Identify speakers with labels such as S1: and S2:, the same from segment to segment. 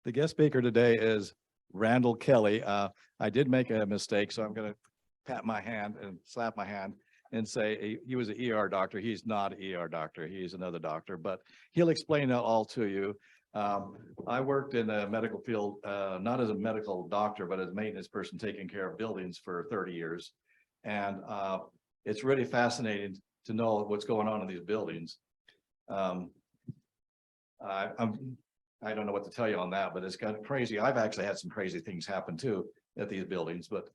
S1: The guest speaker today is Randall Kelly. I did make a mistake, so I'm going to pat my hand and slap my hand and say he was an ER doctor. He's not an ER doctor. He's another doctor, but he'll explain it all to you. I worked in a medical field, not as a medical doctor, but as a maintenance person taking care of buildings for 30 years. And it's really fascinating to know what's going on in these buildings. I don't know what to tell you on that, but it's kind of crazy. I've actually had some crazy things happen too at these buildings, but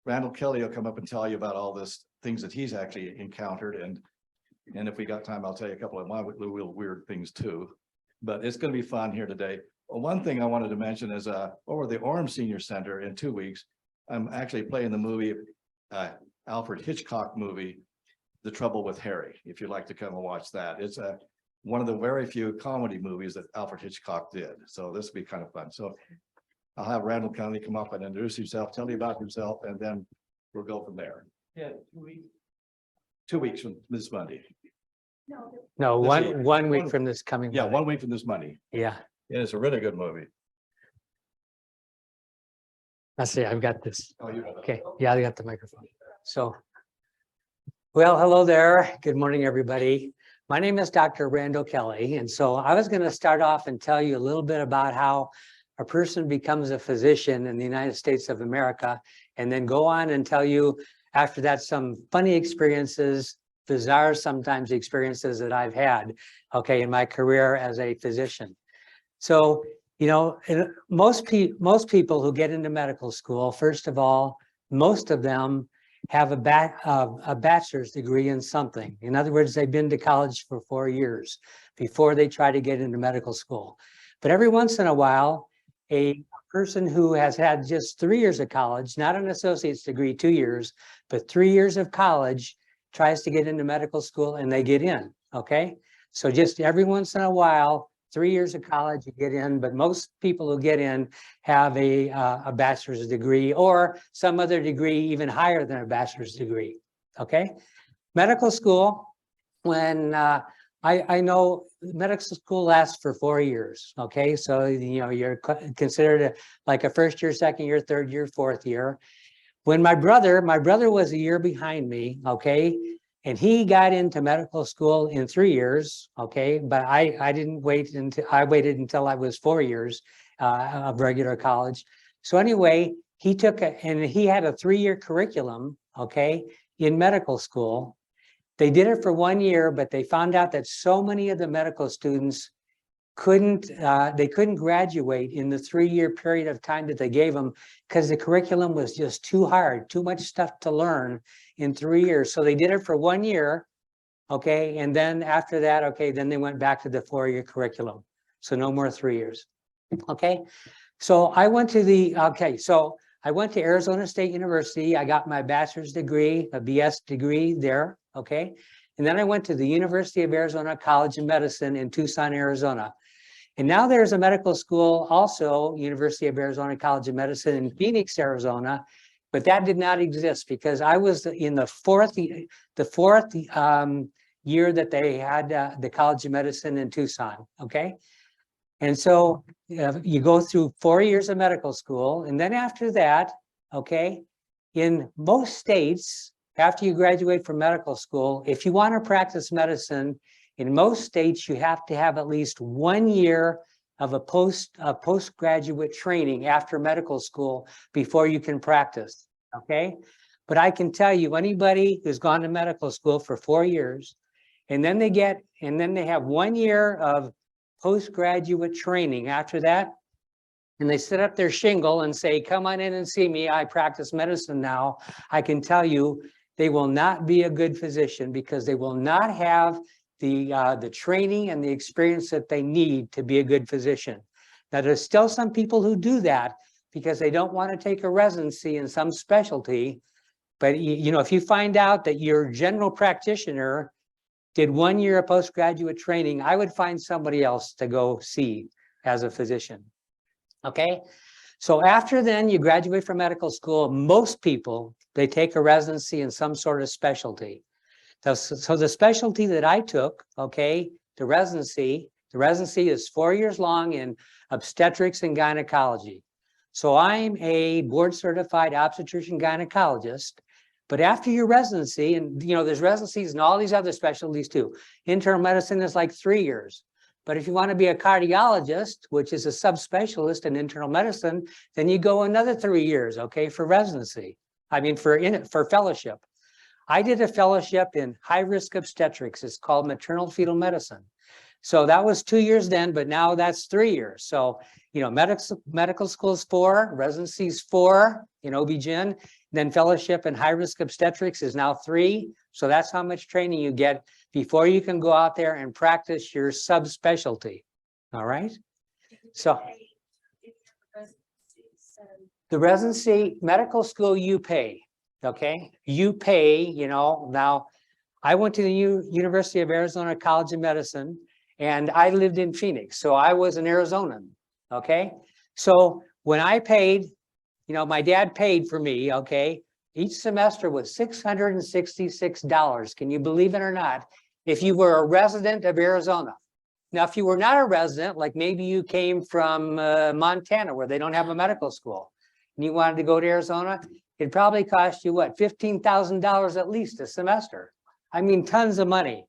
S1: Randall Kelly will come up and tell you about all this things that he's actually encountered. And if we got time, I'll tell you a couple of my real weird things too, but it's going to be fun here today. One thing I wanted to mention is over the Orem Senior Center in 2 weeks, I'm actually playing the movie, Alfred Hitchcock movie, The Trouble with Harry. If you'd like to come and watch that, it's one of the very few comedy movies that Alfred Hitchcock did. So this will be kind of fun. So I'll have Randall Kelly come up and introduce himself, tell you about himself, and then we'll go from there.
S2: Yeah, 2 weeks.
S1: 2 weeks from this Monday.
S3: No,
S1: This week.
S3: one week from this coming.
S1: Yeah,
S3: Monday.
S1: 1 week from this Monday.
S3: Yeah,
S1: Yeah, it's a really good movie.
S3: let's see, I've got this.
S1: Oh, you got it.
S3: Okay, yeah, I got the microphone. So, well, hello there. Good morning, everybody. My name is Dr. Randall Kelly, and so I was going to start off and tell you a little bit about how a person becomes a physician in the United States of America, and then go on and tell you after that some funny experiences, bizarre sometimes experiences that I've had, okay, in my career as a physician. So, you know, most people who get into medical school, first of all, most of them have a bachelor's degree in something. In other words, they've been to college for 4 years before they try to get into medical school. But every once in a while, a person who has had just 3 years of college, not an associate's degree, 2 years, but 3 years of college, tries to get into medical school and they get in, okay? So just every once in a while, 3 years of college, you get in, but most people who get in have a bachelor's degree or some other degree even higher than a bachelor's degree, okay? Medical school, when I know medical school lasts for 4 years, okay? So, you know, you're considered like a first year, second year, third year, fourth year. When my brother was a year behind me, okay? And he got into medical school in 3 years, okay? But I didn't wait until, I waited until I was 4 years of regular college. So anyway, he took and he had a 3-year curriculum, okay, in medical school. They did it for 1 year, but they found out that so many of the medical students couldn't graduate in the 3-year period of time that they gave them because the curriculum was just too hard, too much stuff to learn in 3 years. So they did it for 1 year, okay, and then after that, okay, then they went back to the 4-year curriculum. So no more 3 years, okay? So I went to I went to Arizona State University. I got my bachelor's degree, a BS degree there, okay? And then I went to the University of Arizona College of Medicine in Tucson, Arizona. And now there's a medical school also, University of Arizona College of Medicine in Phoenix, Arizona, but that did not exist because I was in the fourth year that they had the College of Medicine in Tucson, okay? And so you go through 4 years of medical school, and then after that, okay, in most states, after you graduate from medical school, if you want to practice medicine, in most states, you have to have at least 1 year of a postgraduate training after medical school before you can practice, okay? But I can tell you, anybody who's gone to medical school for 4 years, and then they have 1 year of postgraduate training after that, and they set up their shingle and say, come on in and see me, I practice medicine now, I can tell you, they will not be a good physician because they will not have the training and the experience that they need to be a good physician. Now, there's still some people who do that because they don't want to take a residency in some specialty. But, you know, if you find out that your general practitioner did 1 year of postgraduate training, I would find somebody else to go see as a physician. Okay. So after then you graduate from medical school, most people, they take a residency in some sort of specialty. So the specialty that I took, okay, the residency The residency is 4 years long in obstetrics and gynecology. So I'm a board certified obstetrician gynecologist. But after your residency, and there's residencies in all these other specialties too. Internal medicine is like 3 years. But if you want to be a cardiologist, which is a subspecialist in internal medicine, then you go another 3 years, okay, for residency. I mean, for fellowship. I did a fellowship in high-risk obstetrics. It's called maternal fetal medicine. So that was 2 years then, but now that's 3 years. So, medical school is 4, residency is 4 in OB-GYN, then fellowship in high-risk obstetrics is now 3. So that's how much training you get before you can go out there and practice your subspecialty. All right. So the residency, medical school, you pay. Okay, you pay, now I went to the University of Arizona College of Medicine and I lived in Phoenix. So I was an Arizonan. Okay, so when I paid, my dad paid for me. Okay, each semester was $666. Can you believe it or not? If you were a resident of Arizona. Now, if you were not a resident, like maybe you came from Montana where they don't have a medical school and you wanted to go to Arizona, it'd probably cost you what, $15,000 at least a semester. I mean, tons of money.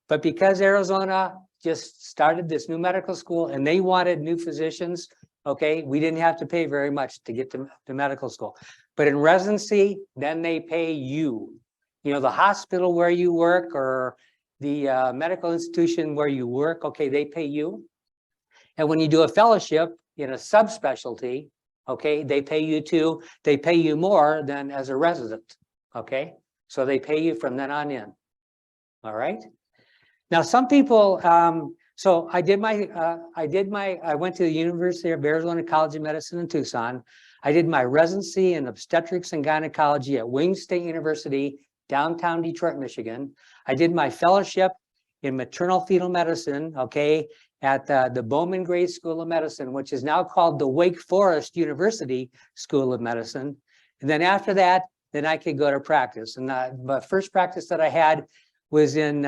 S3: But because Arizona just started this new medical school and they wanted new physicians, okay, we didn't have to pay very much to get to medical school. But in residency, then they pay you. The hospital where you work or the medical institution where you work, okay, they pay you. And when you do a fellowship in a subspecialty, okay, they pay you too. They pay you more than as a resident, okay? So they pay you from then on in, all right? Now, some people, so I went to the University of Arizona College of Medicine in Tucson. I did my residency in obstetrics and gynecology at Wayne State University, downtown Detroit, Michigan. I did my fellowship in maternal fetal medicine, okay, at the Bowman Gray School of Medicine, which is now called the Wake Forest University School of Medicine. And then after that, then I could go to practice. And the first practice that I had was in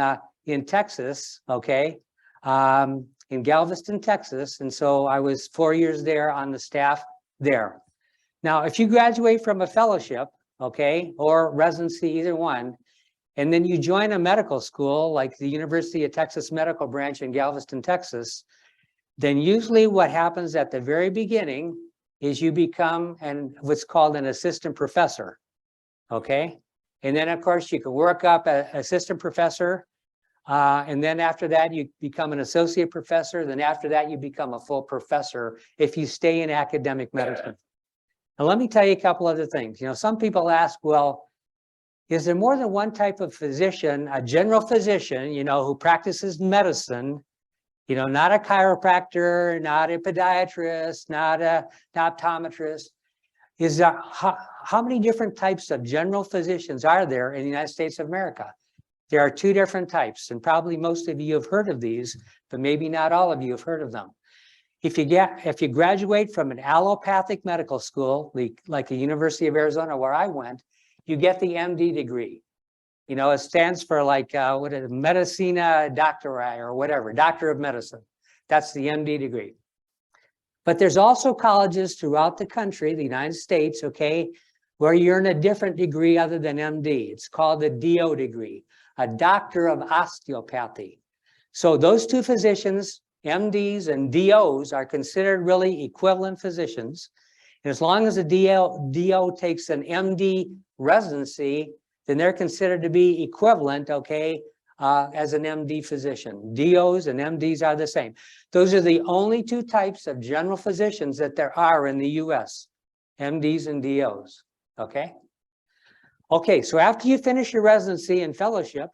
S3: Texas, okay, in Galveston, Texas. And so I was 4 years there on the staff there. Now, if you graduate from a fellowship, okay, or residency, either one, and then you join a medical school like the University of Texas Medical Branch in Galveston, Texas, then usually what happens at the very beginning is you become what's called an assistant professor, okay? And then, of course, you can work up an assistant professor, and then after that, you become an associate professor. Then after that, you become a full professor if you stay in academic medicine. Now, let me tell you a couple other things. Some people ask, well, is there more than one type of physician, a general physician, who practices medicine, not a chiropractor, not a podiatrist, not an optometrist? Is there, how many different types of general physicians are there in the United States of America? There are 2 different types, and probably most of you have heard of these, but maybe not all of you have heard of them. If you graduate from an allopathic medical school, like the University of Arizona where I went, you get the MD degree. It stands for like, what is it, Medicina Doctori or whatever, Doctor of Medicine. That's the MD degree. But there's also colleges throughout the country, the United States, okay, where you earn a different degree other than MD. It's called the DO degree, a Doctor of Osteopathy. So those 2 physicians, MDs and DOs, are considered really equivalent physicians. And as long as a DO takes an MD residency, then they're considered to be equivalent, okay, as an MD physician. DOs and MDs are the same. Those are the only 2 types of general physicians that there are in the US, MDs and DOs, okay? Okay, so after you finish your residency and fellowship,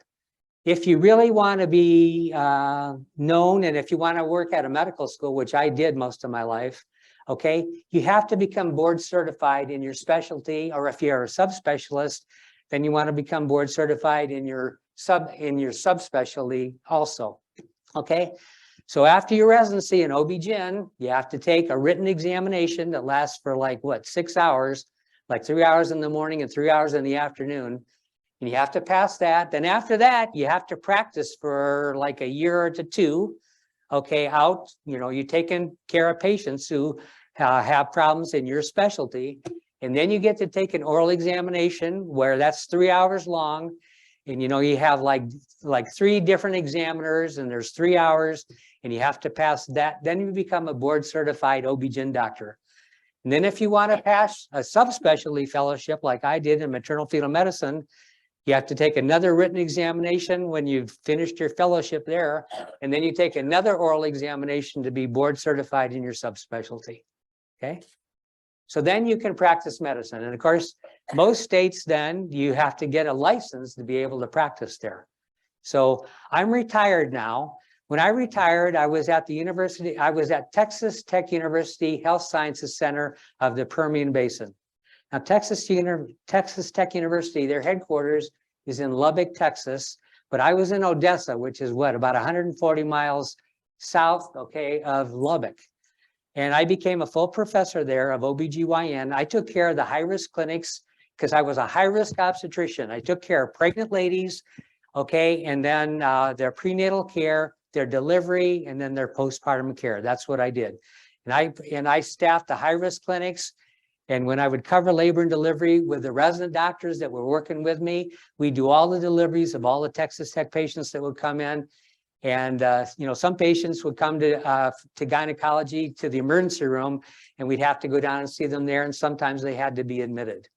S3: if you really want to be known and if you want to work at a medical school, which I did most of my life, okay, you have to become board certified in your specialty, or if you're a subspecialist, then you want to become board certified in your subspecialty also, okay? So after your residency in OB-GYN, you have to take a written examination that lasts for like, what, 6 hours, like 3 hours in the morning and 3 hours in the afternoon. And you have to pass that. Then after that, you have to practice for like a year to 2, okay, out, you're taking care of patients who have problems in your specialty. And then you get to take an oral examination where that's 3 hours long. And you have like 3 different examiners and there's 3 hours and you have to pass that. Then you become a board certified OB-GYN doctor. And then if you want to pass a subspecialty fellowship like I did in maternal fetal medicine, you have to take another written examination when you've finished your fellowship there. And then you take another oral examination to be board certified in your subspecialty. Okay. So then you can practice medicine. And of course, most states then you have to get a license to be able to practice there. So I'm retired now. When I retired, I was at Texas Tech University Health Sciences Center of the Permian Basin. Now, Texas Tech University, their headquarters is in Lubbock, Texas, but I was in Odessa, which is what, about 140 miles south, okay, of Lubbock. And I became a full professor there of OBGYN. I took care of the high-risk clinics because I was a high-risk obstetrician. I took care of pregnant ladies, okay, and then their prenatal care, their delivery, and then their postpartum care. That's what I did. And I staffed the high-risk clinics. And when I would cover labor and delivery with the resident doctors that were working with me, we do all the deliveries of all the Texas Tech patients that would come in. And, some patients would come to gynecology, to the emergency room, and we'd have to go down and see them there. And sometimes they had to be admitted.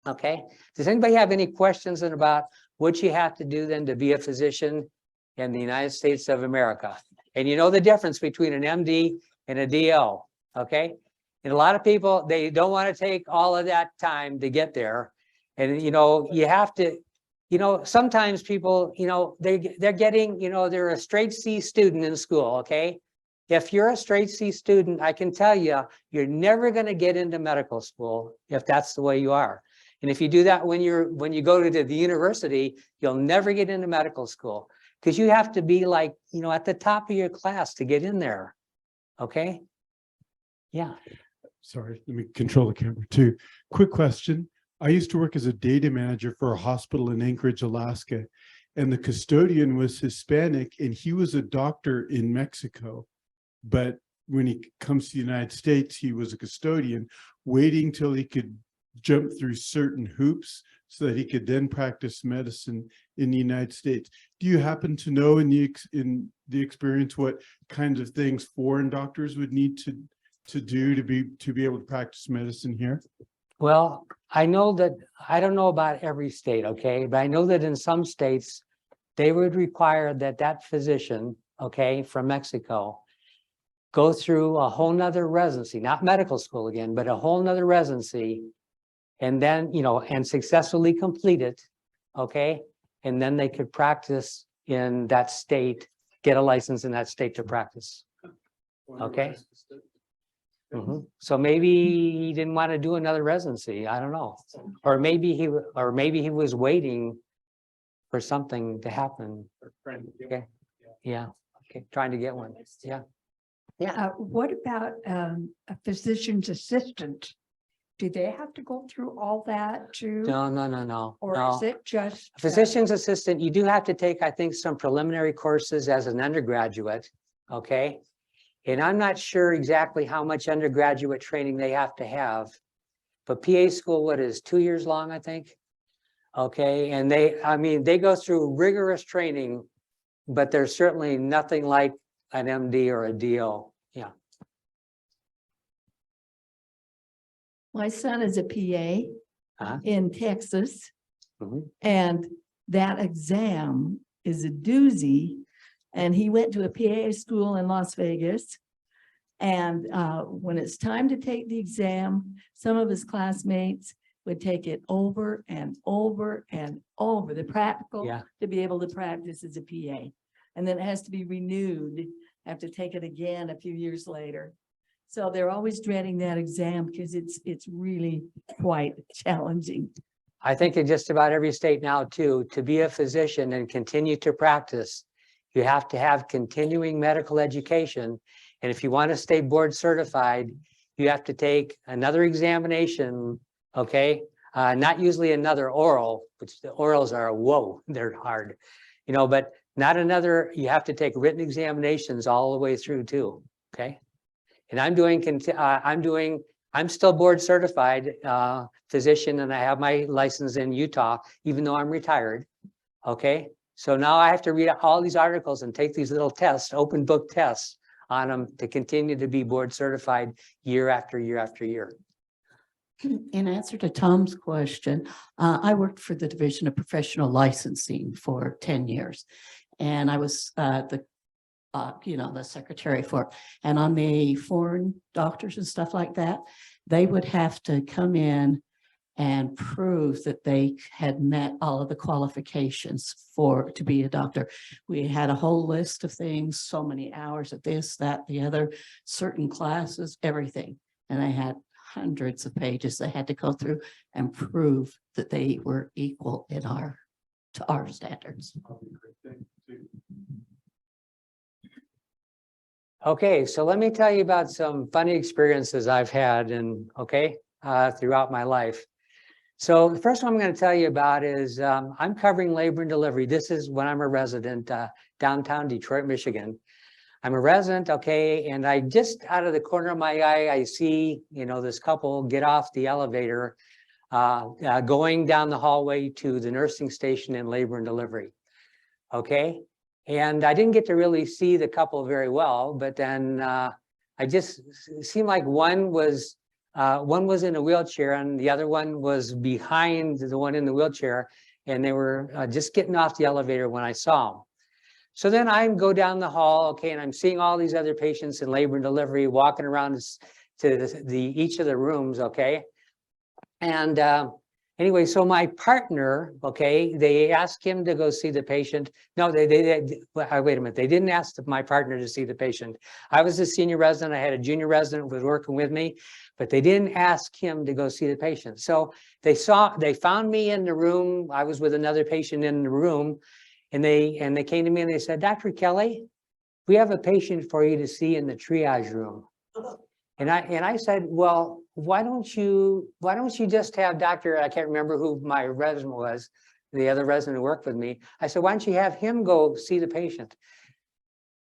S3: Okay. Does anybody have any questions about what you have to do then to be a physician in the United States of America? And you know the difference between an MD and a DO. Okay. And a lot of people, they don't want to take all of that time to get there. And, you have to, sometimes people, they're getting, they're a straight C student in school. Okay. If you're a straight C student, I can tell you, you're never going to get into medical school if that's the way you are. And if you do that when you go to the university, you'll never get into medical school because you have to be like, at the top of your class to get in there. Okay. Yeah.
S2: Sorry, let me control the camera too. Quick question. I used to work as a data manager for a hospital in Anchorage, Alaska, and the custodian was Hispanic and he was a doctor in Mexico. But when he comes to the United States, he was a custodian waiting till he could jump through certain hoops so that he could then practice medicine in the United States. Do you happen to know in the experience what kinds of things foreign doctors would need to do to be able to practice medicine here?
S3: Well, I know that, I don't know about every state, okay, but I know that in some states, they would require that physician, okay, from Mexico, go through a whole nother residency, not medical school again, but a whole nother residency, and then, and successfully complete it, okay, and then they could practice in that state, get a license in that state to practice, okay? So maybe he didn't want to do another residency. I don't know. Or maybe he was waiting for something to happen. Okay. Yeah. Okay. Trying to get one. Yeah. Yeah.
S4: What about a physician's assistant? Do they have to go through all that too?
S3: No.
S4: Or is it just
S3: A physician's assistant? You do have to take, I think, some preliminary courses as an undergraduate. Okay. And I'm not sure exactly how much undergraduate training they have to have, but PA school, what is 2 years long, I think? Okay, and they go through rigorous training, but there's certainly nothing like an MD or a DO. Yeah.
S4: My son is a PA in Texas, and that exam is a doozy. And he went to a PA school in Las Vegas. And when it's time to take the exam, some of his classmates would take it over and over and over, the practical, to be able to practice as a PA. And then it has to be renewed, have to take it again a few years later. So they're always dreading that exam because it's really quite challenging.
S3: I think in just about every state now too, to be a physician and continue to practice, you have to have continuing medical education. And if you want to stay board certified, you have to take another examination, okay? Not usually another oral, which the orals are, whoa, they're hard, but Not another, you have to take written examinations all the way through too, okay? And I'm still board certified physician, and I have my license in Utah, even though I'm retired, okay? So now I have to read all these articles and take these little tests, open book tests on them to continue to be board certified year after year after year.
S5: In answer to Tom's question, I worked for the Division of Professional Licensing for 10 years. And I was the secretary for it. And on the foreign doctors and stuff like that, they would have to come in and prove that they had met all of the qualifications to be a doctor. We had a whole list of things, so many hours of this, that, the other, certain classes, everything. And I had hundreds of pages they had to go through and prove that they were equal to our standards.
S3: Okay, so let me tell you about some funny experiences I've had throughout my life. So the first one I'm going to tell you about is I'm covering labor and delivery. This is when I'm a resident downtown Detroit, Michigan. I'm a resident, okay, and I just out of the corner of my eye, I see, this couple get off the elevator going down the hallway to the nursing station in labor and delivery, okay? And I didn't get to really see the couple very well, but then I just seemed like one was in a wheelchair and the other one was behind the one in the wheelchair, and they were just getting off the elevator when I saw them. So then I go down the hall, okay, and I'm seeing all these other patients in labor and delivery walking around to each of the rooms, okay? And anyway, so my partner, okay, they asked him to go see the patient. No, wait a minute. They didn't ask my partner to see the patient. I was a senior resident. I had a junior resident who was working with me, but they didn't ask him to go see the patient. So they found me in the room. I was with another patient in the room, and they came to me and they said, Dr. Kelly, we have a patient for you to see in the triage room. And I said, well, why don't you just have Dr. I can't remember who my resident was, the other resident who worked with me. I said, why don't you have him go see the patient?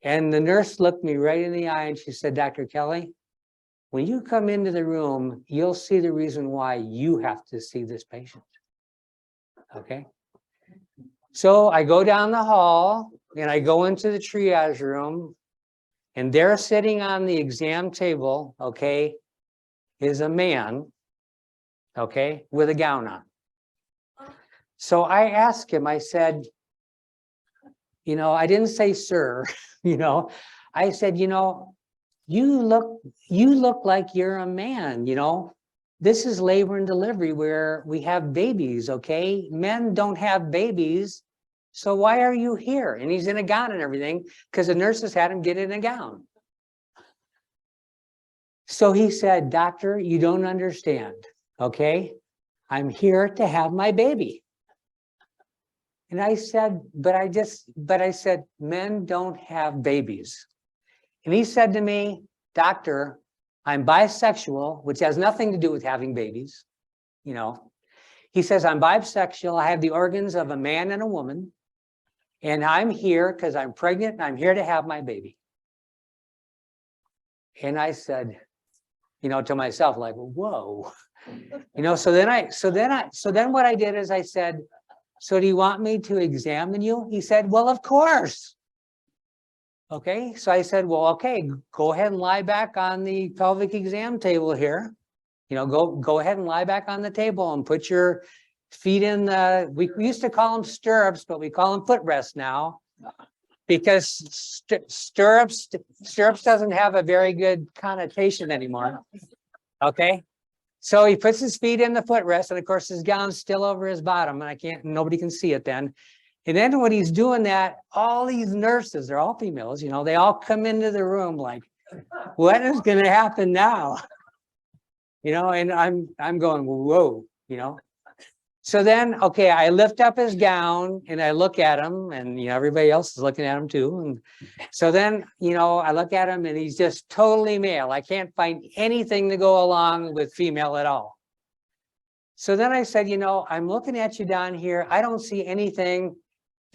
S3: And the nurse looked me right in the eye and she said, Dr. Kelly, when you come into the room, you'll see the reason why you have to see this patient. Okay. So I go down the hall and I go into the triage room, and there sitting on the exam table, okay, is a man, okay, with a gown on. So I asked him, I said, I didn't say sir, I said, you look like you're a man, this is labor and delivery where we have babies, okay? Men don't have babies. So why are you here? And he's in a gown and everything because the nurses had him get in a gown. So he said, doctor, you don't understand, okay? I'm here to have my baby. And I said, but I said, men don't have babies. And he said to me, doctor, I'm bisexual, which has nothing to do with having babies. He says, I'm bisexual. I have the organs of a man and a woman. And I'm here because I'm pregnant and I'm here to have my baby. And I said, to myself, like, whoa, so then what I did is I said, so do you want me to examine you? He said, well, of course. Okay. So I said, well, okay, go ahead and lie back on the pelvic exam table here. Go ahead and lie back on the table and put your feet in we used to call them stirrups, but we call them footrests now because stirrups doesn't have a very good connotation anymore. Okay. So he puts his feet in the footrest, and of course his gown's still over his bottom, and nobody can see it then. And then when he's doing that, all these nurses, they're all females, they all come into the room like, what is going to happen now? And I'm going, whoa, So then, okay, I lift up his gown and I look at him, and everybody else is looking at him too. And so then, I look at him and he's just totally male. I can't find anything to go along with female at all. So then I said, I'm looking at you down here. I don't see anything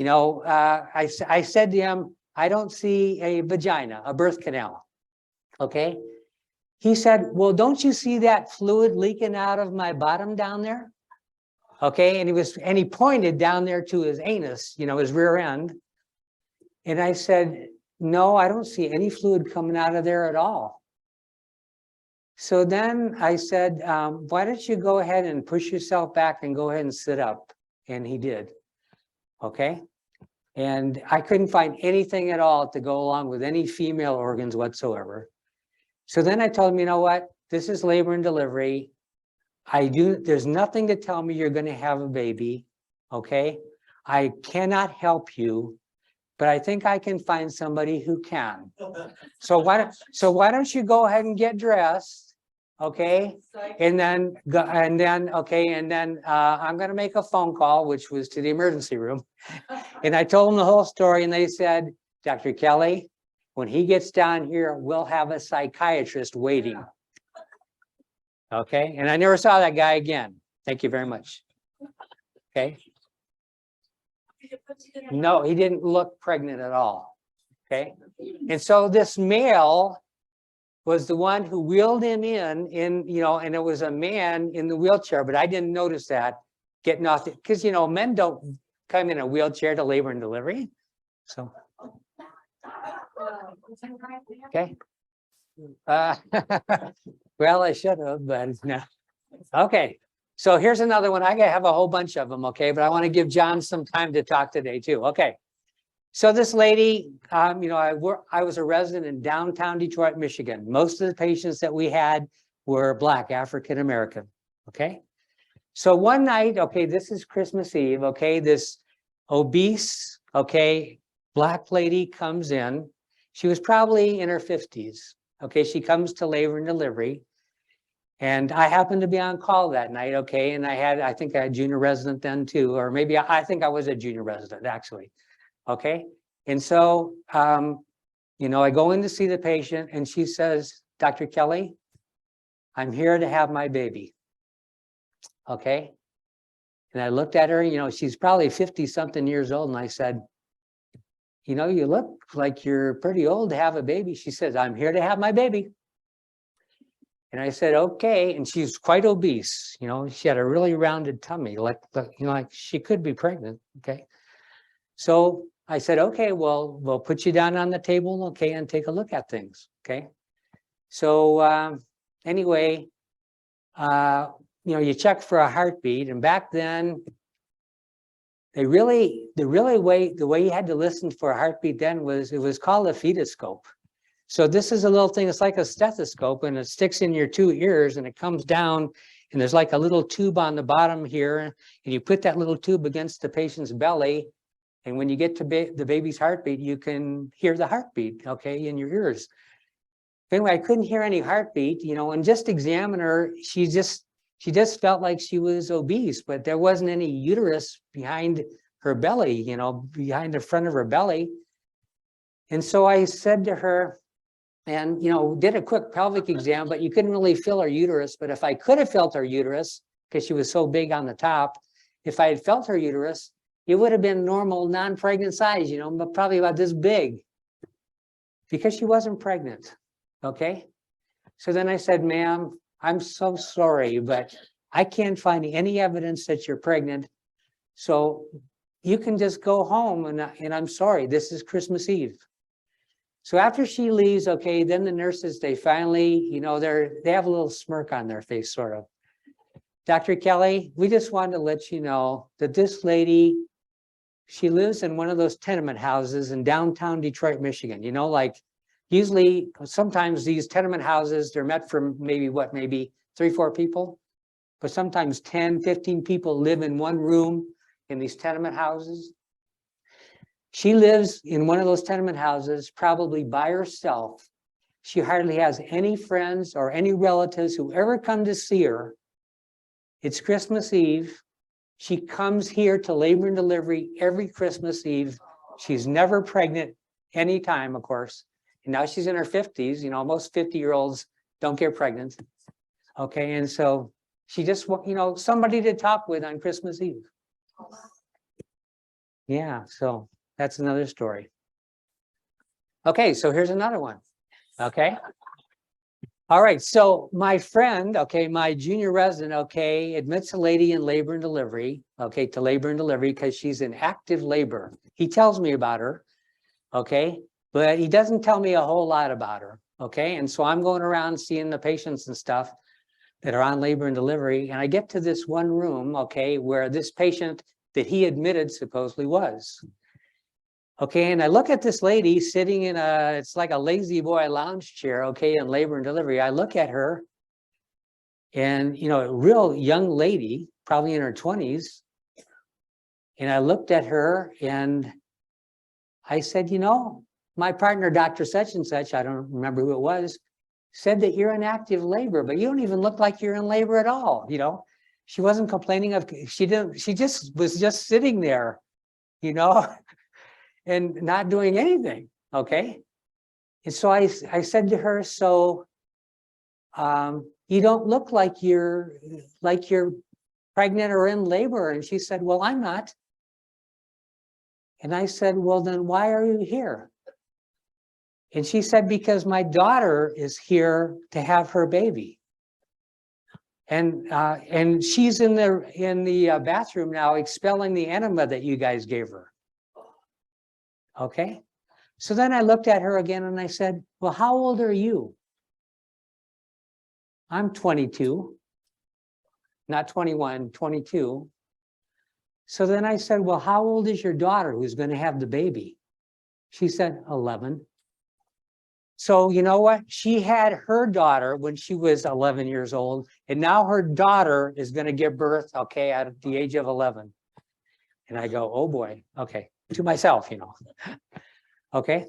S3: I said to him, I don't see a vagina, a birth canal. Okay. He said, well, don't you see that fluid leaking out of my bottom down there? Okay. And he pointed down there to his anus, his rear end. And I said, no, I don't see any fluid coming out of there at all. So then I said, why don't you go ahead and push yourself back and go ahead and sit up? And he did. Okay. And I couldn't find anything at all to go along with any female organs whatsoever. So then I told him, you know what? This is labor and delivery. There's nothing to tell me you're going to have a baby. Okay. I cannot help you, but I think I can find somebody who can. So why don't you go ahead and get dressed? Okay. And then I'm going to make a phone call, which was to the emergency room. And I told them the whole story, and they said, Dr. Kelly, when he gets down here, we'll have a psychiatrist waiting. Okay. And I never saw that guy again. Thank you very much. Okay. No, he didn't look pregnant at all. Okay. And so this male was the one who wheeled him in, and it was a man in the wheelchair, but I didn't notice that getting off because, men don't come in a wheelchair to labor and delivery. So, okay. Well, I should have, but no. Okay. So here's another one. I have a whole bunch of them. Okay. But I want to give John some time to talk today too. Okay. So this lady, I was a resident in downtown Detroit, Michigan. Most of the patients that we had were Black, African-American. Okay. So one night, okay, this is Christmas Eve. Okay. This obese, okay, Black lady comes in. She was probably in her 50s. Okay. She comes to labor and delivery. And I happened to be on call that night. Okay. And I think I had a junior resident then too, or maybe I think I was a junior resident actually. Okay. And so, I go in to see the patient and she says, Dr. Kelly, I'm here to have my baby. Okay. And I looked at her, she's probably 50 something years old. And I said, you look like you're pretty old to have a baby. She says, I'm here to have my baby. And I said, okay. And she's quite obese. She had a really rounded tummy, like she could be pregnant. Okay. So I said, okay, well, we'll put you down on the table, okay, and take a look at things, okay? So anyway, you check for a heartbeat, and back then, the way you had to listen for a heartbeat then it was called a fetoscope. So this is a little thing, it's like a stethoscope, and it sticks in your two ears, and it comes down, and there's like a little tube on the bottom here, and you put that little tube against the patient's belly. And when you get to the baby's heartbeat, you can hear the heartbeat, okay, in your ears. Anyway, I couldn't hear any heartbeat, and just examine her. She just felt like she was obese, but there wasn't any uterus behind her belly, behind the front of her belly. And so I said to her, and, did a quick pelvic exam, but you couldn't really feel her uterus. But if I could have felt her uterus, because she was so big on the top, if I had felt her uterus, it would have been normal, non-pregnant size, but probably about this big because she wasn't pregnant. Okay. So then I said, ma'am, I'm so sorry, but I can't find any evidence that you're pregnant. So you can just go home and I'm sorry, this is Christmas Eve. So after she leaves, okay, then the nurses, they finally, they have a little smirk on their face, sort of. Dr. Kelly, we just wanted to let you know that this lady, she lives in one of those tenement houses in downtown Detroit, Michigan. Usually, sometimes these tenement houses, they're meant for maybe 3-4 people, but sometimes 10, 15 people live in one room in these tenement houses. She lives in one of those tenement houses, probably by herself. She hardly has any friends or any relatives who ever come to see her. It's Christmas Eve. She comes here to labor and delivery every Christmas Eve. She's never pregnant anytime, of course. And now she's in her 50s. Most 50-year-olds don't get pregnant. Okay. And so she just, somebody to talk with on Christmas Eve. Yeah, so that's another story. Okay, so here's another one. Okay. All right, so my friend, okay, my junior resident, okay, admits a lady in labor and delivery, okay, to labor and delivery because she's in active labor. He tells me about her, okay, but he doesn't tell me a whole lot about her, okay? And so I'm going around seeing the patients and stuff that are on labor and delivery, and I get to this one room, okay, where this patient that he admitted supposedly was. Okay, and I look at this lady sitting in it's like a lazy boy lounge chair, okay, in labor and delivery. I look at her and, a real young lady, probably in her 20s. And I looked at her and I said, my partner, Dr. Such and Such, I don't remember who it was, said that you're in active labor, but you don't even look like you're in labor at all. She wasn't complaining she just was just sitting there, and not doing anything. Okay. And so I said to her, so you don't look like you're pregnant or in labor. And she said, well, I'm not. And I said, well, then why are you here? And she said, because my daughter is here to have her baby. And she's in the bathroom now expelling the enema that you guys gave her. Okay. So then I looked at her again and I said, well, how old are you? I'm 22, not 21, 22. So then I said, well, how old is your daughter who's going to have the baby? She said, 11. So you know what? She had her daughter when she was 11 years old, and now her daughter is going to give birth, okay, at the age of 11. And I go, oh boy, okay, to myself, Okay.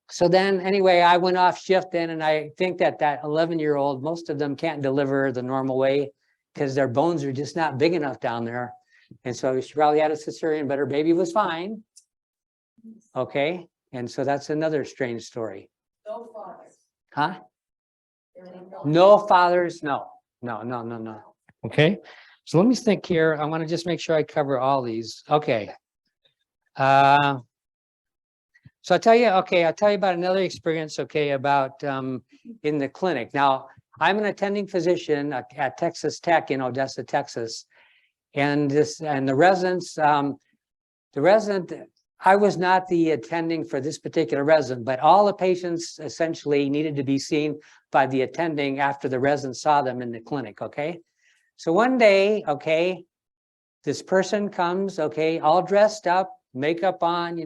S3: So then anyway, I went off shift then, and I think that 11-year-old, most of them can't deliver the normal way because their bones are just not big enough down there. And so she probably had a cesarean, but her baby was fine. Okay. And so that's another strange story.
S4: No fathers.
S3: Huh? No fathers. No. Okay. So let me think here. I want to just make sure I cover all these. Okay. So I'll tell you about another experience, okay, about in the clinic. Now, I'm an attending physician at Texas Tech in Odessa, Texas. And the residents, I was not the attending for this particular resident, but all the patients essentially needed to be seen by the attending after the resident saw them in the clinic, okay? So one day, okay, this person comes, okay, all dressed up, makeup on,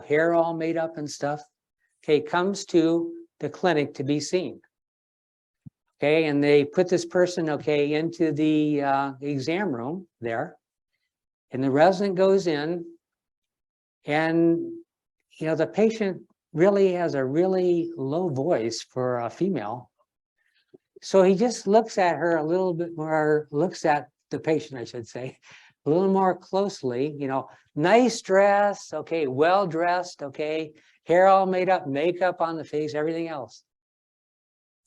S3: hair all made up and stuff, okay, comes to the clinic to be seen. Okay, and they put this person, okay, into the exam room there, and the resident goes in, and, the patient really has a really low voice for a female. So he just looks at her a little bit more, looks at the patient, I should say, a little more closely, nice dress, okay, well-dressed, okay, hair all made up, makeup on the face, everything else.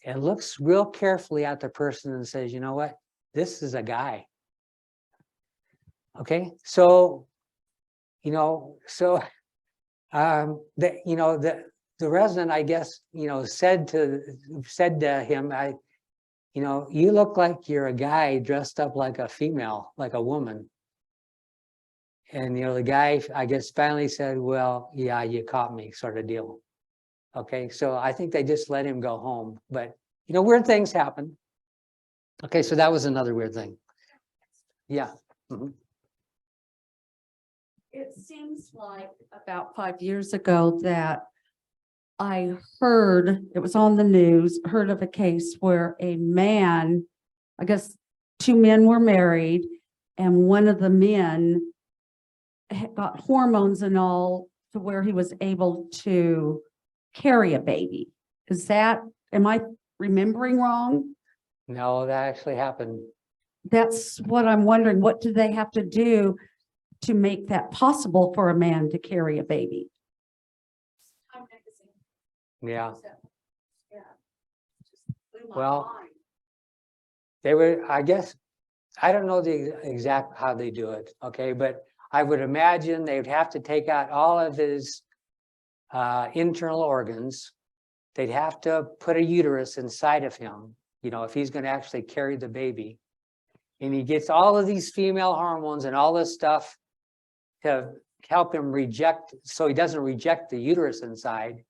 S3: And looks real carefully at the person and says, you know what, this is a guy. Okay, so, the resident, I guess, said to him, you look like you're a guy dressed up like a female, like a woman. And, the guy, I guess, finally said, well, yeah, you caught me, sort of deal. Okay, so I think they just let him go home. But, weird things happen. Okay, so that was another weird thing. Yeah. Mm-hmm.
S5: It seems like about 5 years ago that I heard, it was on the news, heard of a case where a man, I guess 2 men were married, and one of the men got hormones and all to where he was able to carry a baby. Am I remembering wrong?
S3: No, that actually happened.
S5: That's what I'm wondering. What do they have to do to make that possible for a man to carry a baby?
S3: Yeah. Well, they were, I guess, I don't know the exact how they do it, okay, but I would imagine they would have to take out all of his internal organs. They'd have to put a uterus inside of him, you know, if he's going to actually carry the baby. And he gets all of these female hormones and all this stuff to help him reject, so he doesn't reject the uterus inside.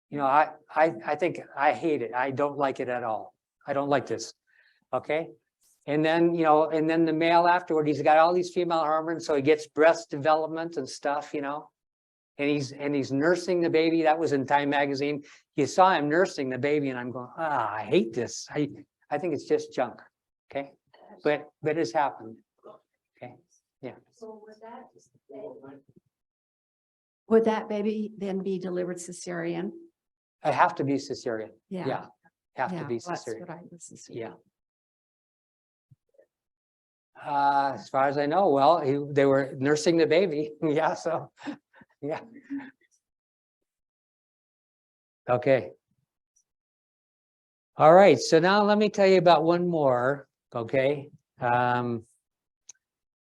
S3: You know, I think I hate it. I don't like it at all. I don't like this. Okay. And then, you know, and then the male afterward, he's got all these female hormones, so he gets breast development and stuff, you know, and he's nursing the baby. That was in Time magazine. You saw him nursing the baby, and I'm going, I hate this. I think it's just junk. Okay. But it's happened. Okay. Yeah.
S4: So would that baby then be delivered cesarean?
S3: I have to be cesarean.
S4: Yeah.
S3: Yeah. Have to be
S4: That's
S3: cesarean.
S4: what I was assuming.
S3: Yeah. As far as I know, well, they were nursing the baby. Yeah. So, yeah. Okay. All right. So now let me tell you about one more. Okay.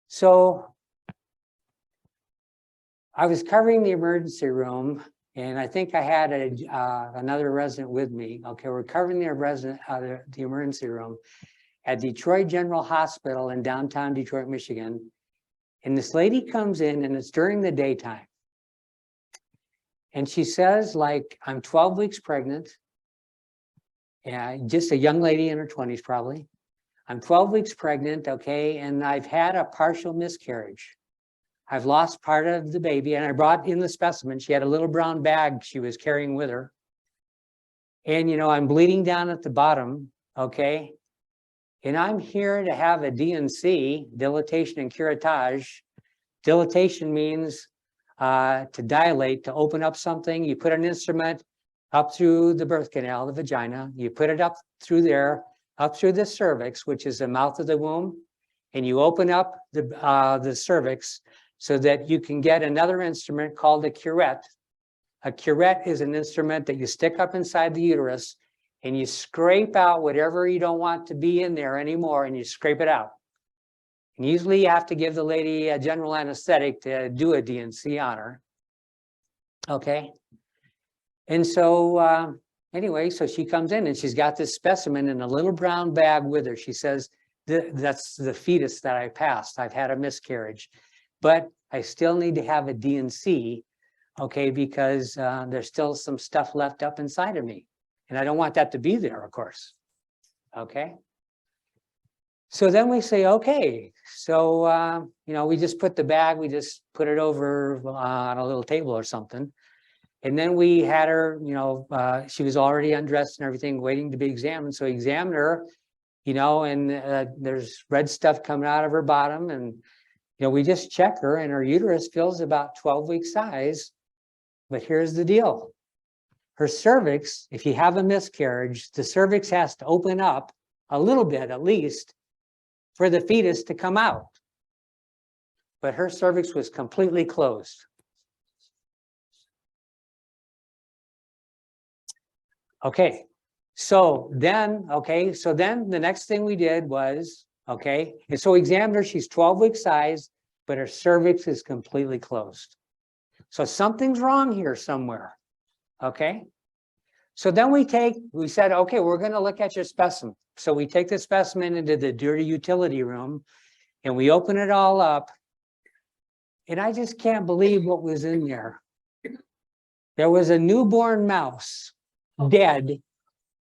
S3: So I was covering the emergency room, and I think I had another resident with me. Okay, we're covering the emergency room at Detroit General Hospital in downtown Detroit, Michigan. And this lady comes in, and it's during the daytime. And she says, like, I'm 12 weeks pregnant. And just a young lady in her 20s, probably. I'm 12 weeks pregnant, okay, and I've had a partial miscarriage. I've lost part of the baby, and I brought in the specimen. She had a little brown bag she was carrying with her. And, you know, I'm bleeding down at the bottom, okay? And I'm here to have a DNC, dilatation and curettage. Dilatation means to dilate, to open up something. You put an instrument up through the birth canal, the vagina. You put it up through there, up through the cervix, which is the mouth of the womb, and you open up the cervix so that you can get another instrument called a curette. A curette is an instrument that you stick up inside the uterus, and you scrape out whatever you don't want to be in there anymore, and you scrape it out. And usually you have to give the lady a general anesthetic to do a DNC on her. Okay. And so anyway, so she comes in, and she's got this specimen in a little brown bag with her. She says, that's the fetus that I passed. I've had a miscarriage, but I still need to have a DNC, okay, because there's still some stuff left up inside of me. And I don't want that to be there, of course. Okay. So then we say, okay, so, you know, we just put the bag, we just put it over on a little table or something. And then we had her, you know, she was already undressed and everything, waiting to be examined. So we examined her, you know, and there's red stuff coming out of her bottom. And, you know, we just check her, and her uterus feels about 12 week size. But here's the deal. Her cervix, if you have a miscarriage, the cervix has to open up a little bit at least for the fetus to come out. But her cervix was completely closed. Okay, so then the next thing we did was, okay, and so we examined her, she's 12 week size, but her cervix is completely closed. So something's wrong here somewhere, okay? So then we said, okay, we're gonna look at your specimen. So we take the specimen into the dirty utility room, and we open it all up, and I just can't believe what was in there. There was a newborn mouse, dead,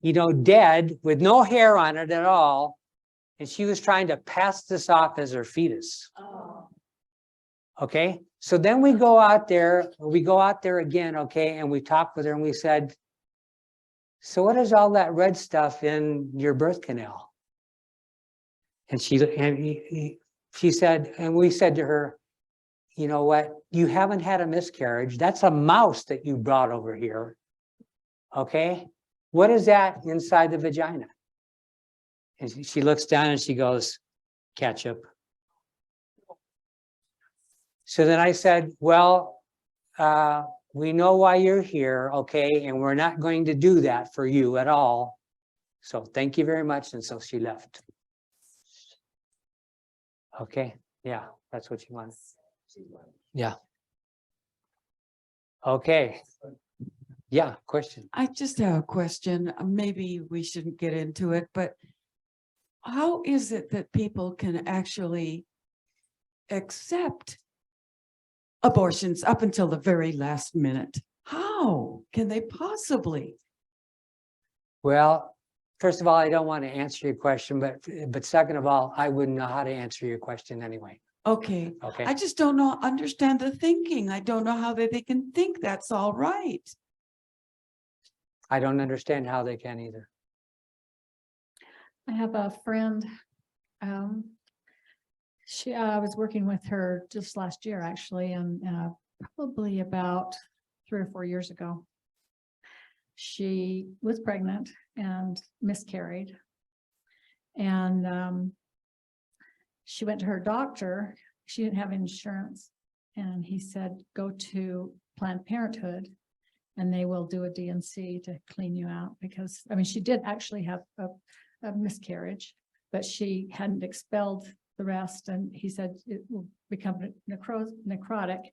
S3: you know, dead with no hair on it at all. And she was trying to pass this off as her fetus.
S4: Oh.
S3: Okay. So then we go out there again. Okay. And we talked with her, and we said, so what is all that red stuff in your birth canal? And she said, and we said to her, you know what? You haven't had a miscarriage. That's a mouse that you brought over here. Okay, what is that inside the vagina? And she looks down and she goes, ketchup. So then I said, well, we know why you're here, okay, and we're not going to do that for you at all. So thank you very much. And so she left. Okay, yeah, that's what she wanted. Yeah. Okay. Yeah, question.
S6: I just have a question. Maybe we shouldn't get into it, but how is it that people can actually accept abortions up until the very last minute? How can they possibly?
S3: Well, first of all, I don't want to answer your question, but second of all, I wouldn't know how to answer your question anyway.
S6: Okay,
S3: Okay.
S6: I just don't know, understand the thinking. I don't know how they can think that's all right.
S3: I don't understand how they can either.
S7: I have a friend. I was working with her just last year, actually, and probably about 3 or 4 years ago. She was pregnant and miscarried. And she went to her doctor. She didn't have insurance. And he said, go to Planned Parenthood and they will do a D&C to clean you out. Because, I mean, she did actually have a miscarriage, but she hadn't expelled the rest. And he said it will become necrotic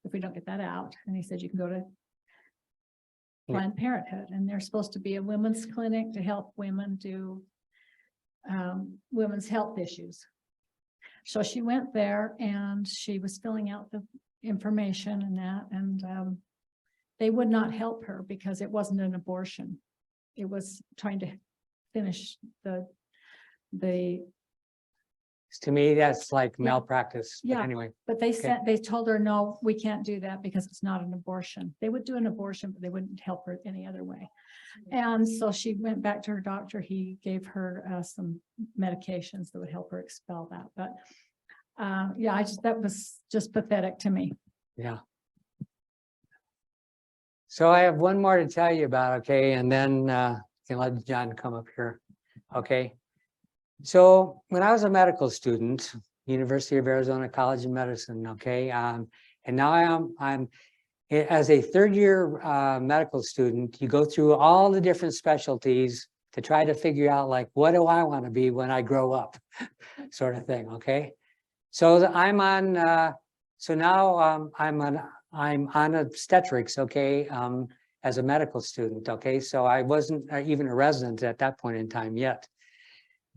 S7: if we don't get that out. And he said, you can go to Planned Parenthood, and they're supposed to be a women's clinic to help women do women's health issues. So she went there and she was filling out the information and that, and they would not help her because it wasn't an abortion. It was trying to finish the
S3: To me, that's like
S7: Yeah.
S3: malpractice. But
S7: Yeah.
S3: anyway,
S7: but they told her, no, we can't do that because it's not an abortion. They would do an abortion, but they wouldn't help her any other way. And so she went back to her doctor. He gave her some medications that would help her expel that. But yeah, that was just pathetic to me.
S3: yeah. So I have one more to tell you about, okay, and then can let John come up here, okay? So when I was a medical student, University of Arizona College of Medicine, okay, and now I'm as a third-year medical student, you go through all the different specialties to try to figure out, like, what do I want to be when I grow up, sort of thing, okay? So I'm on, so now I'm on obstetrics, okay, as a medical student, okay? So I wasn't even a resident at that point in time yet.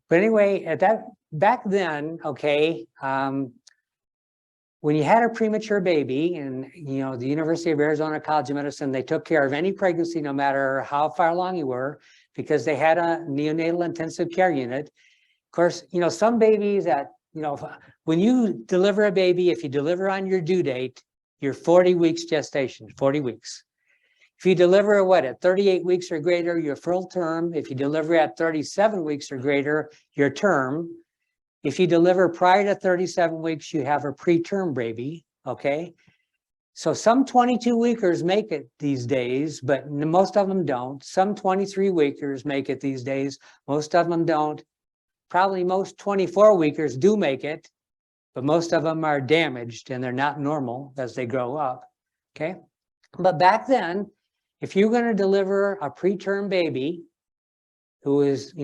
S3: But anyway, back then, okay, when you had a premature baby, and the University of Arizona College of Medicine, they took care of any pregnancy, no matter how far along you were, because they had a neonatal intensive care unit. Of course, some babies that, when you deliver a baby, if you deliver on your due date, you're 40 weeks gestation, 40 weeks. If you deliver at 38 weeks or greater, you're full term. If you deliver at 37 weeks or greater, you're term. If you deliver prior to 37 weeks, you have a preterm baby, okay? So some 22-weekers make it these days, but most of them don't. Some 23-weekers make it these days. Most of them don't. Probably most 24-weekers do make it, but most of them are damaged and they're not normal as they grow up, okay? But back then, if you're going to deliver a preterm baby who is,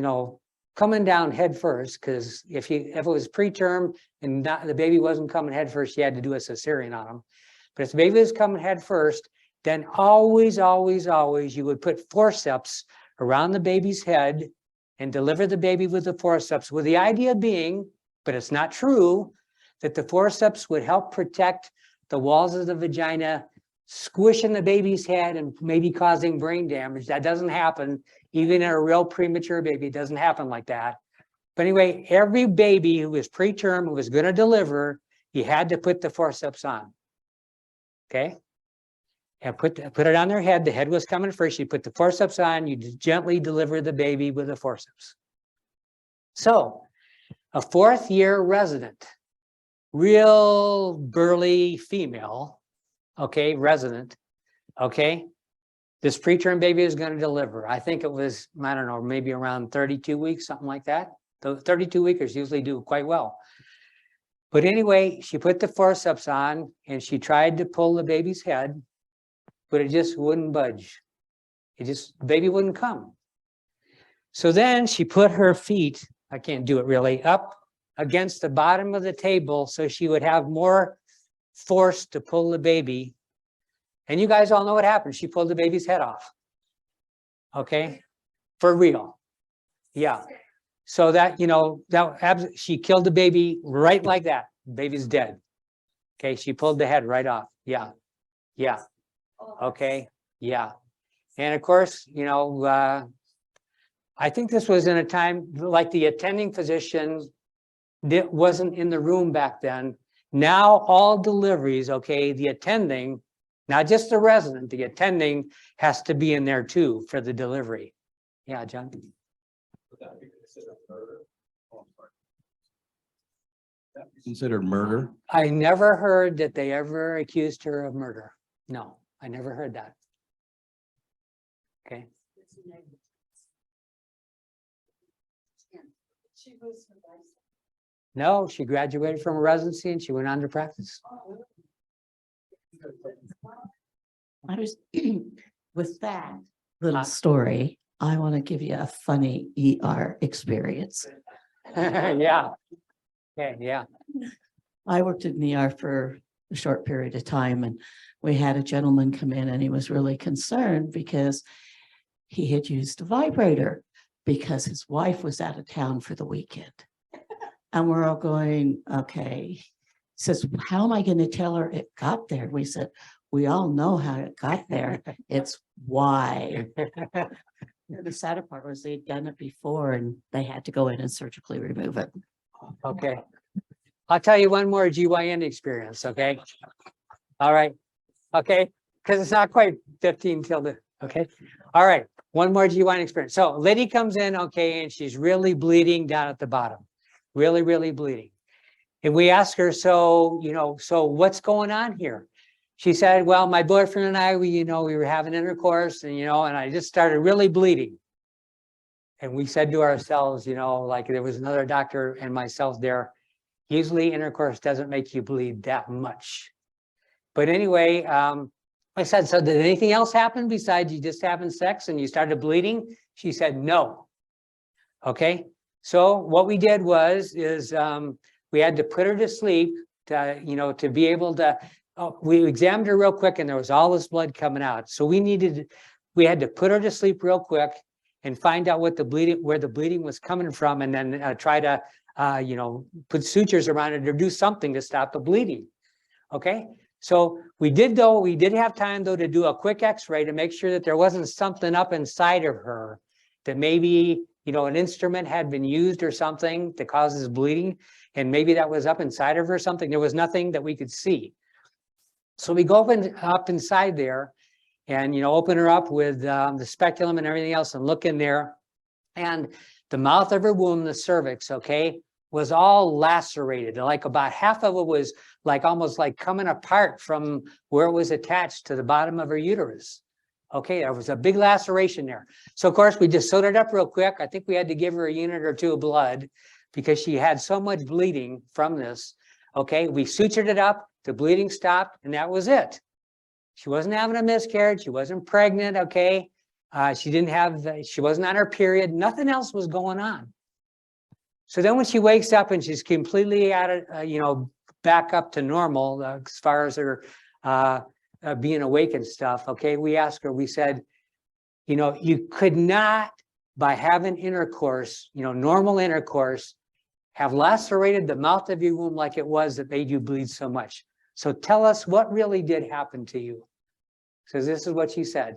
S3: coming down head first, because if it was preterm and the baby wasn't coming head first, you had to do a cesarean on them. But if the baby was coming head first, then always, always, always, you would put forceps around the baby's head and deliver the baby with the forceps, with the idea being, but it's not true, that the forceps would help protect the walls of the vagina, squishing the baby's head and maybe causing brain damage. That doesn't happen. Even in a real premature baby, it doesn't happen like that. But anyway, every baby who was preterm, who was going to deliver, you had to put the forceps on. Okay? And put it on their head. The head was coming first. You put the forceps on, you gently deliver the baby with the forceps. So, a fourth-year resident, real burly female, okay, resident, okay, this preterm baby is going to deliver. I think it was, I don't know, maybe around 32 weeks, something like that. The 32-weekers usually do quite well. But anyway, she put the forceps on and she tried to pull the baby's head, but it just wouldn't budge. The baby wouldn't come. So then she put her feet, I can't do it really, up against the bottom of the table so she would have more forced to pull the baby. And you guys all know what happened. She pulled the baby's head off. Okay, for real. Yeah. So that, she killed the baby right like that. Baby's dead. Okay, she pulled the head right off. Yeah. Yeah. Okay. Yeah. And of course, I think this was in a time like the attending physician that wasn't in the room back then. Now all deliveries, okay, the attending, not just the resident, the attending has to be in there too for the delivery. Yeah, John.
S1: Considered murder?
S3: I never heard that they ever accused her of murder. No, I never heard that. Okay. No, she graduated from a residency and she went on to practice.
S5: I was, with that little story, I want to give you a funny ER experience.
S3: Yeah. Okay, yeah.
S5: I worked in the ER for a short period of time, and we had a gentleman come in and he was really concerned because he had used a vibrator because his wife was out of town for the weekend. And we're all going, okay. He says, how am I going to tell her it got there? We said, we all know how it got there. It's why. The sadder part was they'd done it before and they had to go in and surgically remove it.
S3: Okay. I'll tell you one more GYN experience, okay? All right. Okay, because it's not quite 15 till the, okay? All right, one more GYN experience. So a lady comes in, okay, and she's really bleeding down at the bottom. Really, really bleeding. And we ask her, so what's going on here? She said, well, my boyfriend and I, we were having intercourse and, and I just started really bleeding. And we said to ourselves, like there was another doctor and myself there, usually intercourse doesn't make you bleed that much. But anyway, I said, so did anything else happen besides you just having sex and you started bleeding? She said, no. Okay. So what we did was we had to put her to sleep to be able to, we examined her real quick and there was all this blood coming out. So we had to put her to sleep real quick and find out where the bleeding was coming from, and then try to, put sutures around it or do something to stop the bleeding. Okay. So we did have time though to do a quick x-ray to make sure that there wasn't something up inside of her that maybe, an instrument had been used or something that causes bleeding. And maybe that was up inside of her or something. There was nothing that we could see. So we go up inside there and, open her up with the speculum and everything else and look in there. And the mouth of her womb, the cervix, okay, was all lacerated. Like about half of it was like almost like coming apart from where it was attached to the bottom of her uterus. Okay, there was a big laceration there. So of course we just sewed it up real quick. I think we had to give her a unit or two of blood because she had so much bleeding from this. Okay, we sutured it up, the bleeding stopped, and that was it. She wasn't having a miscarriage, she wasn't pregnant, okay? She wasn't on her period, nothing else was going on. So then when she wakes up and she's completely back up to normal as far as her being awake and stuff, okay, we asked her, we said, you could not, by having intercourse, normal intercourse, have lacerated the mouth of your womb like it was that made you bleed so much. So tell us what really did happen to you. So this is what she said.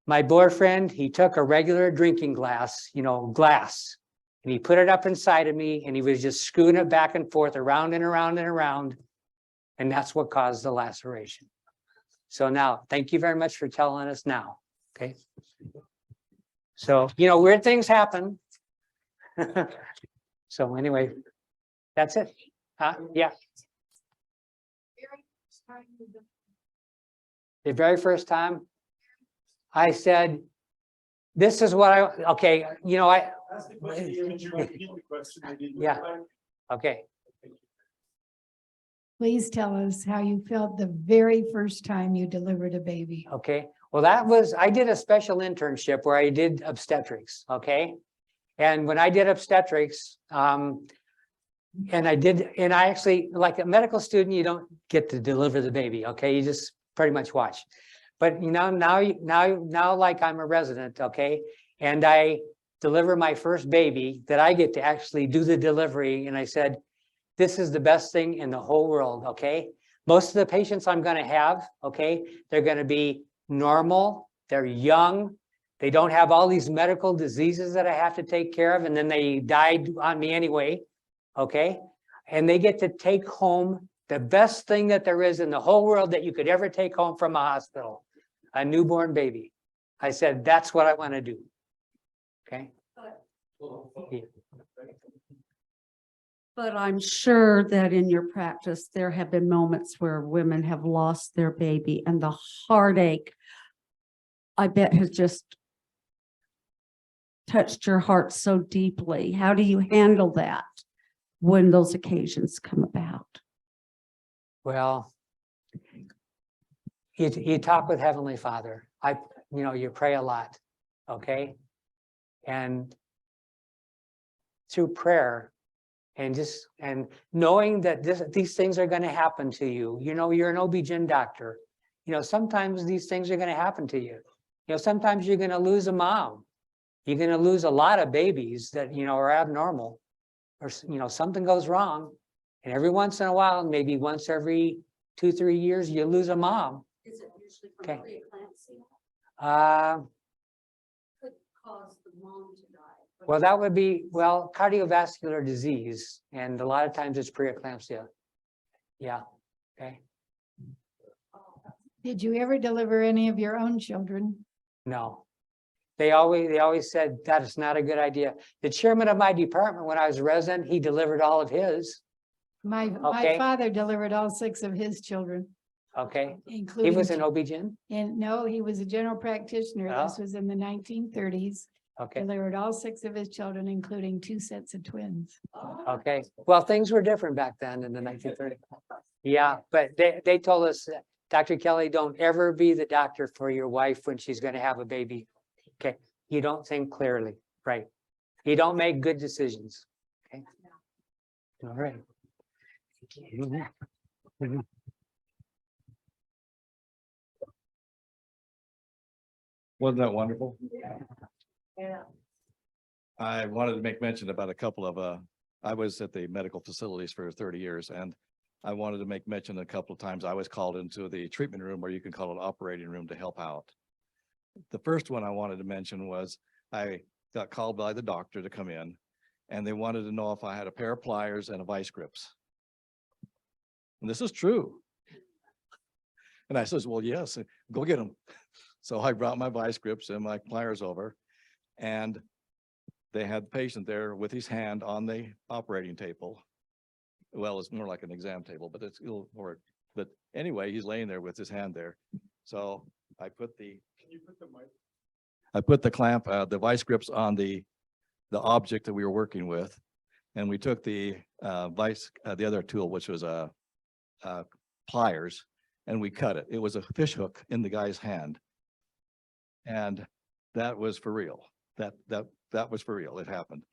S3: My boyfriend, he took a regular drinking glass, and he put it up inside of me and he was just screwing it back and forth around and around and around. And that's what caused the laceration. So now, thank you very much for telling us now. Okay. So, weird things happen. So anyway, that's it. Yeah. The very first time I said, this is what okay, yeah, okay.
S7: Please tell us how you felt the very first time you delivered a baby.
S3: Okay, well, I did a special internship where I did obstetrics, okay? And when I did obstetrics, And I did, and I actually, like a medical student, you don't get to deliver the baby, okay? You just pretty much watch. But you know, now like I'm a resident, okay? And I deliver my first baby that I get to actually do the delivery. And I said, this is the best thing in the whole world, okay? Most of the patients I'm gonna have, okay, they're gonna be normal, they're young, they don't have all these medical diseases that I have to take care of, and then they died on me anyway, okay? And they get to take home the best thing that there is in the whole world that you could ever take home from a hospital, a newborn baby. I said, that's what I want to do. Okay. Yeah.
S8: But I'm sure that in your practice, there have been moments where women have lost their baby and the heartache, I bet, has just touched your heart so deeply. How do you handle that when those occasions come about?
S3: Well, you talk with Heavenly Father. You pray a lot, okay? And through prayer and knowing that these things are going to happen to you. You know, you're an OB-GYN doctor. You know, sometimes these things are going to happen to you. You know, sometimes you're going to lose a mom. You're going to lose a lot of babies that, you know, are abnormal, or, you know, something goes wrong. And every once in a while, maybe once every 2-3 years, you lose a mom.
S8: Is it usually
S3: Okay.
S8: preeclampsia?
S3: Uh,
S8: Could cause the mom to die.
S3: well, that would be, cardiovascular disease. And a lot of times it's preeclampsia. Yeah. Okay.
S7: Did you ever deliver any of your own children?
S3: No. They always said that is not a good idea. The chairman of my department, when I was a resident, he delivered all of his.
S7: My
S3: Okay.
S7: father delivered all 6 of his children,
S3: Okay. He
S7: including.
S3: was an OB-GYN.
S7: And no, he was a general practitioner. This
S3: Oh.
S7: was in the 1930s.
S3: Okay.
S7: Delivered all 6 of his children, including 2 sets of twins.
S3: Okay. Well, things were different back then in the 1930s. Yeah, but they told us, Dr. Kelly, don't ever be the doctor for your wife when she's going to have a baby. Okay. You don't think clearly, right? You don't make good decisions. Okay. All right.
S1: Wasn't that wonderful?
S4: Yeah.
S1: I wanted to make mention about a couple of, I was at the medical facilities for 30 years, and I wanted to make mention a couple of times I was called into the treatment room, or you can call it operating room, to help out. The first one I wanted to mention was I got called by the doctor to come in, and they wanted to know if I had a pair of pliers and a vice grips. And this is true. And I says, well, yes, go get them. So I brought my vice grips and my pliers over, and they had the patient there with his hand on the operating table. Well, it's more like an exam table, but it's a little more, but anyway, he's laying there with his hand there. So I put the, I put the clamp, the vice grips on the object that we were working with. And we took the the other tool, which was pliers, and we cut it. It was a fish hook in the guy's hand. And that was for real. That was for real. It happened.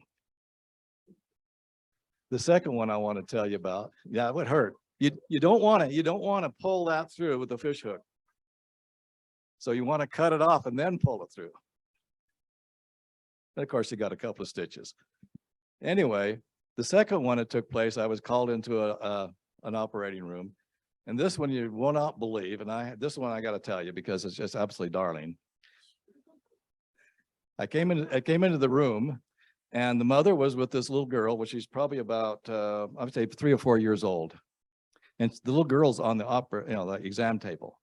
S1: The second one I want to tell you about, yeah, it would hurt. You don't want to pull that through with the fish hook. So you want to cut it off and then pull it through. And of course, you got a couple of stitches. Anyway, the second one that took place, I was called into an operating room. And this one you will not believe. And this one I got to tell you because it's just absolutely darling. I came into the room, and the mother was with this little girl, which she's probably about, I would say 3 or 4 years old. And the little girl's on the exam table.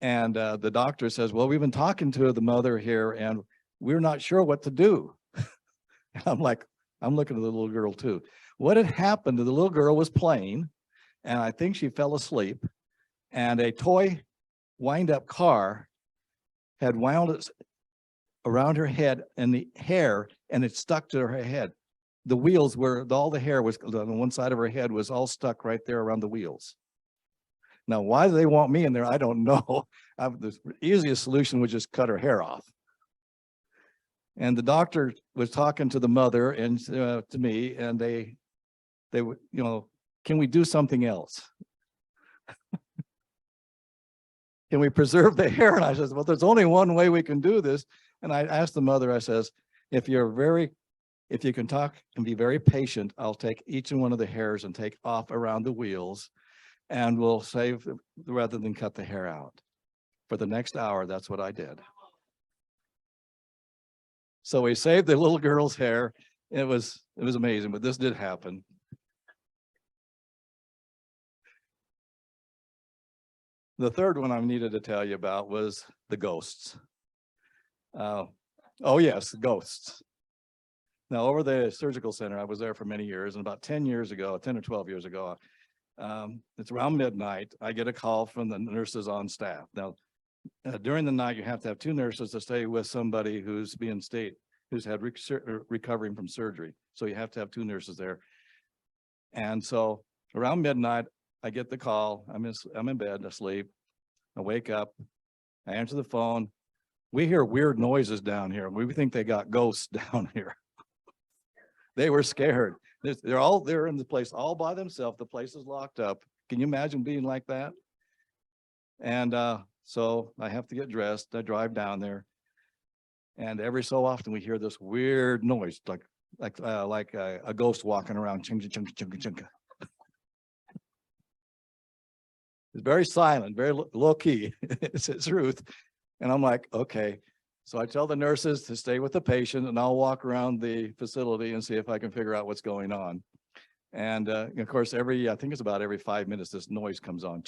S1: And the doctor says, well, we've been talking to the mother here, and we're not sure what to do. I'm like, I'm looking at the little girl too. What had happened to the little girl was playing, and I think she fell asleep, and a toy wind-up car had wound it around her head and the hair, and it stuck to her head. The wheels were, all the hair was on one side of her head was all stuck right there around the wheels. Now, why do they want me in there? I don't know. The easiest solution was just cut her hair off. And the doctor was talking to the mother and to me, and they they would, can we do something else? Can we preserve the hair? And I says, well, there's only one way we can do this. And I asked the mother, I says, if you can talk and be very patient, I'll take each and one of the hairs and take off around the wheels, and we'll save rather than cut the hair out. For the next hour, that's what I did. So we saved the little girl's hair. It was amazing, but this did happen. The third one I needed to tell you about was the ghosts. Oh yes, ghosts. Now over the surgical center, I was there for many years, and about 10 years ago, 10 or 12 years ago, it's around midnight, I get a call from the nurses on staff. Now, during the night, you have to have 2 nurses to stay with somebody who's had recovering from surgery. So you have to have 2 nurses there. And so around midnight, I get the call. I'm in bed asleep. I wake up. I answer the phone. We hear weird noises down here. We think they got ghosts down here. They were scared. They're in the place all by themselves. The place is locked up. Can you imagine being like that? And so I have to get dressed. I drive down there. And every so often we hear this weird noise, like a ghost walking around, chunka, chunka, chunka, chunka. It's very silent, very low key. It's the truth. And I'm like, okay. So I tell the nurses to stay with the patient, and I'll walk around the facility and see if I can figure out what's going on. And of course, I think it's about every 5 minutes, this noise comes on,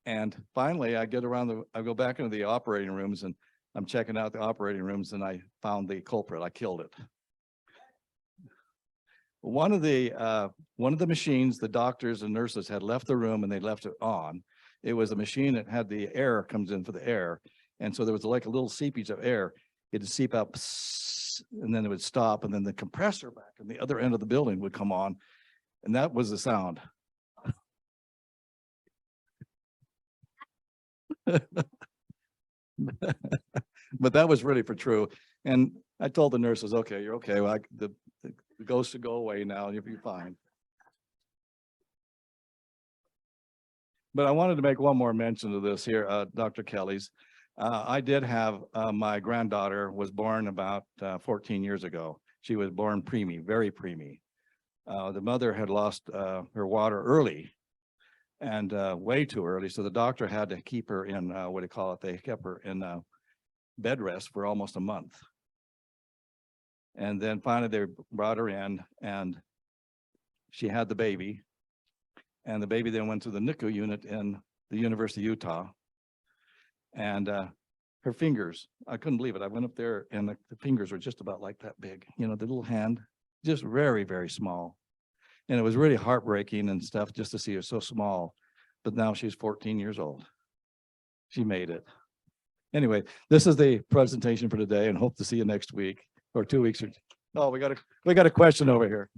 S1: And finally, I go back into the operating rooms, and I'm checking out the operating rooms, and I found the culprit. I killed it. One of the machines, the doctors and nurses had left the room, and they left it on. It was a machine that had the air comes in for the air. And so there was like a little seepage of air. It'd seep out, and then it would stop, and then the compressor back on the other end of the building would come on. And that was the sound. But that was really for true. And I told the nurses, okay, you're okay. Well, the ghost should go away now, and you'll be fine. But I wanted to make one more mention of this here, Dr. Kelly's. I did have, my granddaughter was born about 14 years ago. She was born preemie, very preemie. The mother had lost her water early, and way too early. So the doctor had to keep her in, they kept her in bed rest for almost a month. And then finally they brought her in, and she had the baby. And the baby then went to the NICU unit in the University of Utah. And her fingers, I couldn't believe it. I went up there, and the fingers were just about like that big, the little hand, just very, very small. And it was really heartbreaking and stuff just to see her so small. But now she's 14 years old. She made it. Anyway, this is the presentation for today, and hope to see you next week or 2 weeks. Oh, we got a question over here.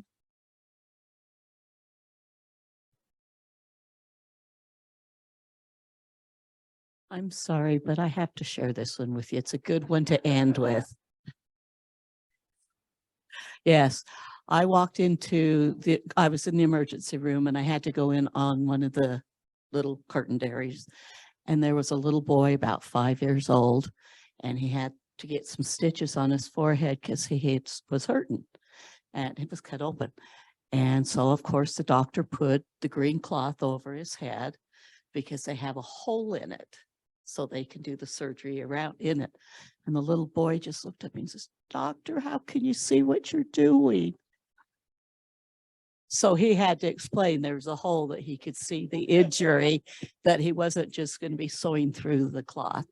S5: I'm sorry, but I have to share this one with you. It's a good one to end with. Yes, I walked I was in the emergency room, and I had to go in on one of the little curtained areas. And there was a little boy about 5 years old, and he had to get some stitches on his forehead because he was hurting, and it was cut open. And so, of course, the doctor put the green cloth over his head because they have a hole in it, so they can do the surgery around in it. And the little boy just looked at me and says, "Doctor, how can you see what you're doing?" So he had to explain there was a hole that he could see the injury, that he wasn't just going to be sewing through the cloth.